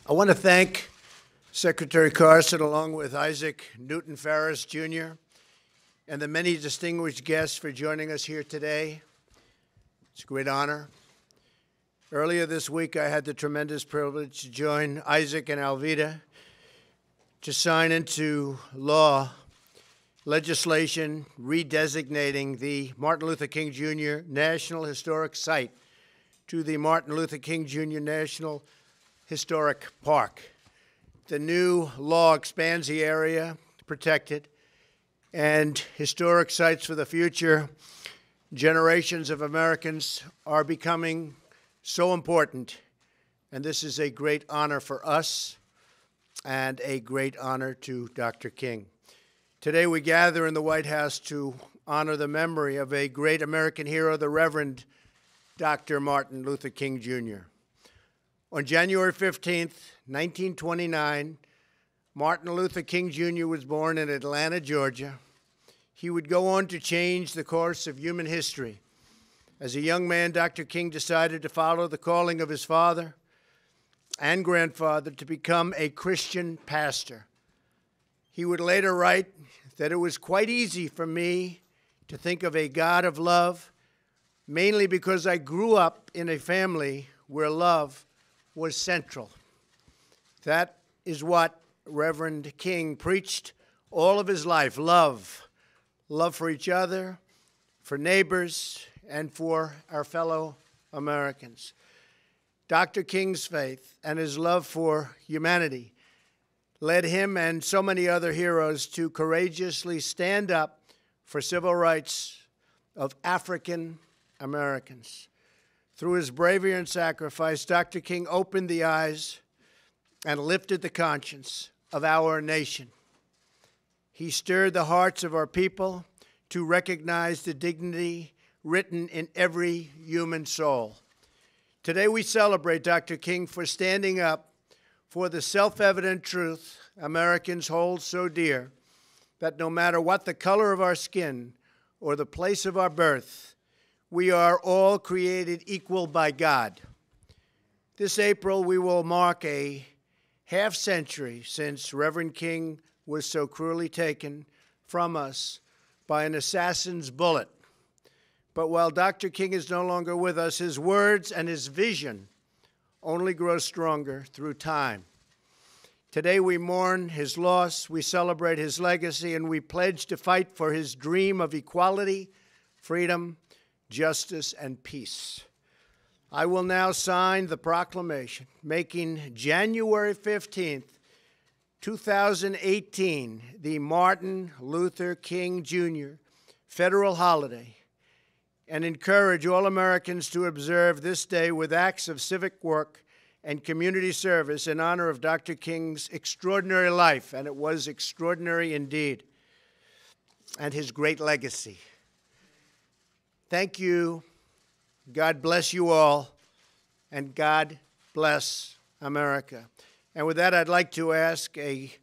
I want to thank Secretary Carson, along with Isaac Newton Ferris, Jr., and the many distinguished guests for joining us here today. It's a great honor. Earlier this week, I had the tremendous privilege to join Isaac and Alveda to sign into law legislation redesignating the Martin Luther King Jr. National Historic Site to the Martin Luther King Jr. National Historic Park. The new law expands the area protected and historic sites for the future. Generations of Americans are becoming so important, and this is a great honor for us and a great honor to Dr. King. Today we gather in the White House to honor the memory of a great American hero, the Reverend Dr. Martin Luther King Jr. On January 15th, 1929, Martin Luther King Jr. was born in Atlanta, Georgia. He would go on to change the course of human history. As a young man, Dr. King decided to follow the calling of his father and grandfather to become a Christian pastor. He would later write that it was quite easy for me to think of a God of love, mainly because I grew up in a family where love was central. That is what Reverend King preached all of his life: love. Love for each other, for neighbors, and for our fellow Americans. Dr. King's faith and his love for humanity led him and so many other heroes to courageously stand up for civil rights of African Americans. Through his bravery and sacrifice, Dr. King opened the eyes and lifted the conscience of our nation. He stirred the hearts of our people to recognize the dignity written in every human soul. Today we celebrate Dr. King for standing up for the self-evident truth Americans hold so dear, that no matter what the color of our skin or the place of our birth, we are all created equal by God. This April, we will mark a half-century since Reverend King was so cruelly taken from us by an assassin's bullet. But while Dr. King is no longer with us, his words and his vision only grow stronger through time. Today we mourn his loss, we celebrate his legacy, and we pledge to fight for his dream of equality, freedom, justice, and peace. I will now sign the proclamation making January 15th, 2018, the Martin Luther King Jr. federal holiday, and encourage all Americans to observe this day with acts of civic work and community service in honor of Dr. King's extraordinary life, and it was extraordinary indeed, and his great legacy. Thank you. God bless you all, and God bless America. And with that, I'd like to ask a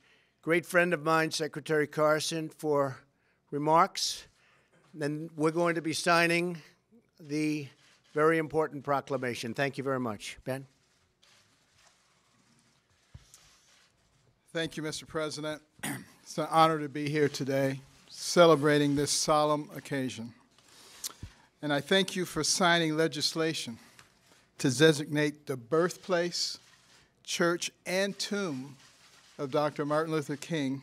great friend of mine, Secretary Carson, for remarks. Then we're going to be signing the very important proclamation. Thank you very much. Ben? Thank you, Mr. President. It's an honor to be here today, celebrating this solemn occasion. And I thank you for signing legislation to designate the birthplace, church, and tomb of Dr. Martin Luther King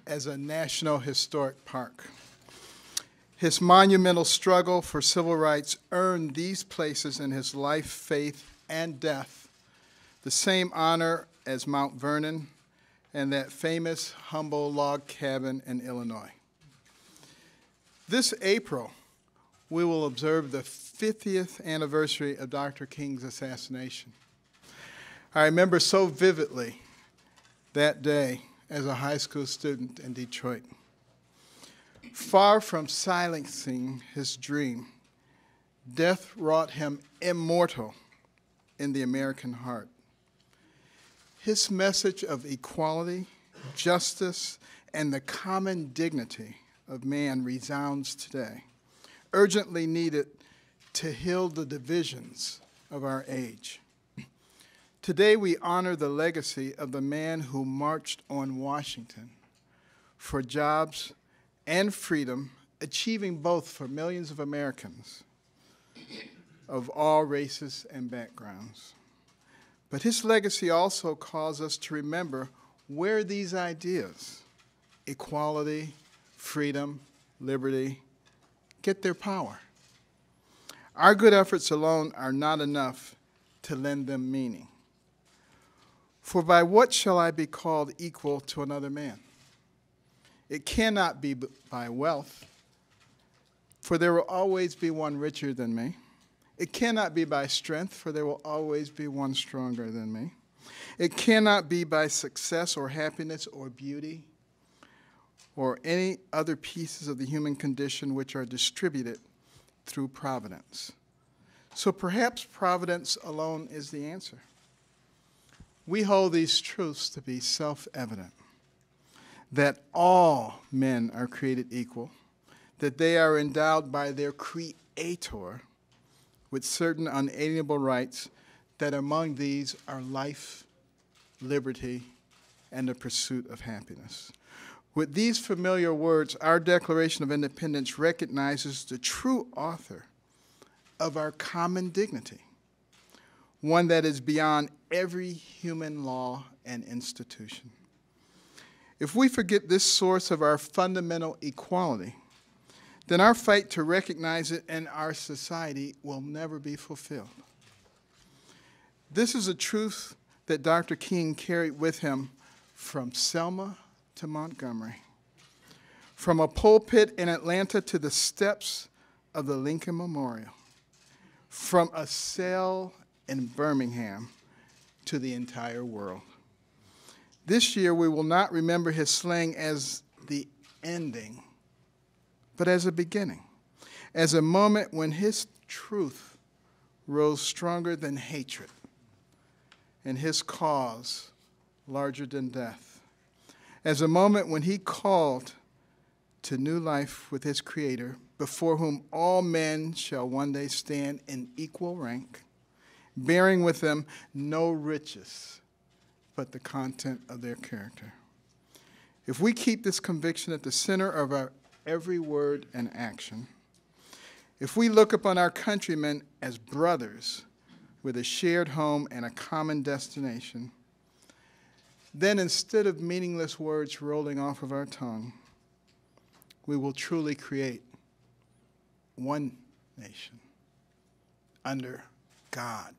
as a National Historic Park. His monumental struggle for civil rights earned these places in his life, faith, and death the same honor as Mount Vernon and that famous humble log cabin in Illinois. This April, we will observe the 50th anniversary of Dr. King's assassination. I remember so vividly that day as a high school student in Detroit. Far from silencing his dream, death wrought him immortal in the American heart. His message of equality, justice, and the common dignity of man resounds today, urgently needed to heal the divisions of our age. Today we honor the legacy of the man who marched on Washington for jobs and freedom, achieving both for millions of Americans of all races and backgrounds. But his legacy also calls us to remember where these ideas, equality, freedom, liberty, get their power. Our good efforts alone are not enough to lend them meaning. For by what shall I be called equal to another man? It cannot be by wealth, for there will always be one richer than me. It cannot be by strength, for there will always be one stronger than me. It cannot be by success or happiness or beauty or any other pieces of the human condition which are distributed through providence. So perhaps providence alone is the answer. We hold these truths to be self-evident, that all men are created equal, that they are endowed by their Creator with certain unalienable rights, that among these are life, liberty, and the pursuit of happiness. With these familiar words, our Declaration of Independence recognizes the true author of our common dignity, one that is beyond every human law and institution. If we forget this source of our fundamental equality, then our fight to recognize it in our society will never be fulfilled. This is a truth that Dr. King carried with him from Selma to Montgomery, from a pulpit in Atlanta to the steps of the Lincoln Memorial, from a cell in Birmingham to the entire world. This year, we will not remember his slaying as the ending, but as a beginning, as a moment when his truth rose stronger than hatred and his cause larger than death, as a moment when he called to new life with his Creator, before whom all men shall one day stand in equal rank, bearing with them no riches but the content of their character. If we keep this conviction at the center of our every word and action, if we look upon our countrymen as brothers with a shared home and a common destination, then instead of meaningless words rolling off of our tongue, we will truly create one nation under God,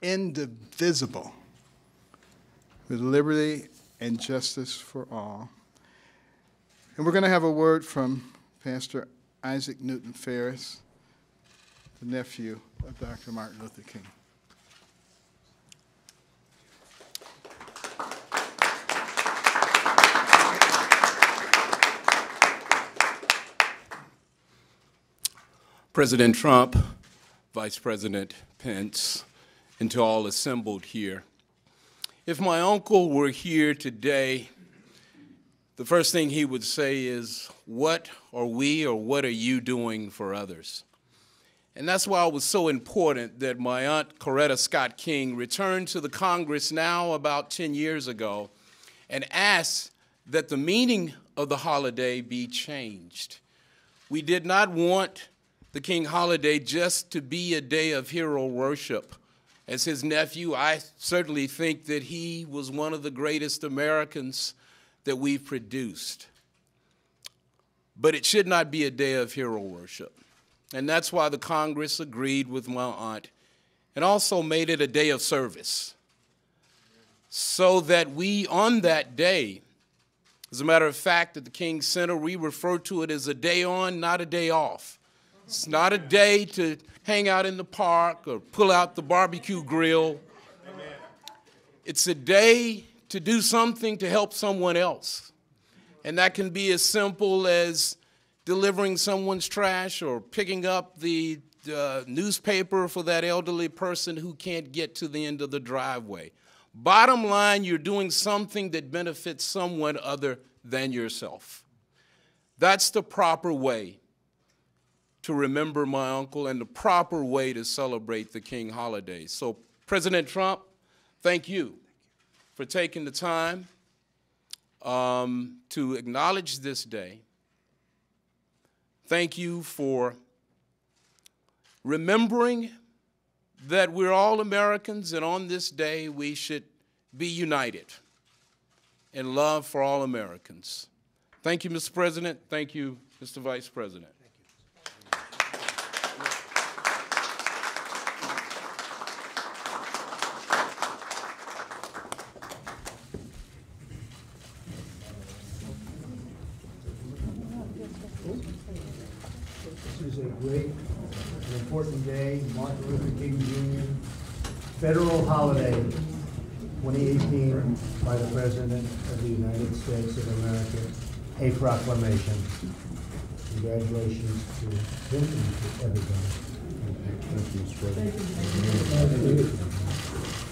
indivisible, with liberty and justice for all. And we're going to have a word from Pastor Isaac Newton Ferris, the nephew of Dr. Martin Luther King. President Trump, Vice President Pence, and to all assembled here. If my uncle were here today, the first thing he would say is, what are we or what are you doing for others? And that's why it was so important that my aunt Coretta Scott King returned to the Congress now about 10 years ago and asked that the meaning of the holiday be changed. We did not want the King holiday just to be a day of hero worship. As his nephew, I certainly think that he was one of the greatest Americans that we've produced. But it should not be a day of hero worship. And that's why the Congress agreed with my aunt and also made it a day of service. So that we, on that day, as a matter of fact, at the King Center, we refer to it as a day on, not a day off. It's not a day to hang out in the park or pull out the barbecue grill. Amen. It's a day to do something to help someone else. And that can be as simple as delivering someone's trash or picking up the newspaper for that elderly person who can't get to the end of the driveway. Bottom line, you're doing something that benefits someone other than yourself. That's the proper way to remember my uncle and the proper way to celebrate the King holiday. So President Trump, thank you for taking the time to acknowledge this day. Thank you for remembering that we're all Americans, and on this day we should be united in love for all Americans. Thank you, Mr. President. Thank you, Mr. Vice President. This is a great and important day, Martin Luther King Jr. federal holiday 2018 by the President of the United States of America, a proclamation. Congratulations to him and to everybody. Thank you, Mr. President. Thank you.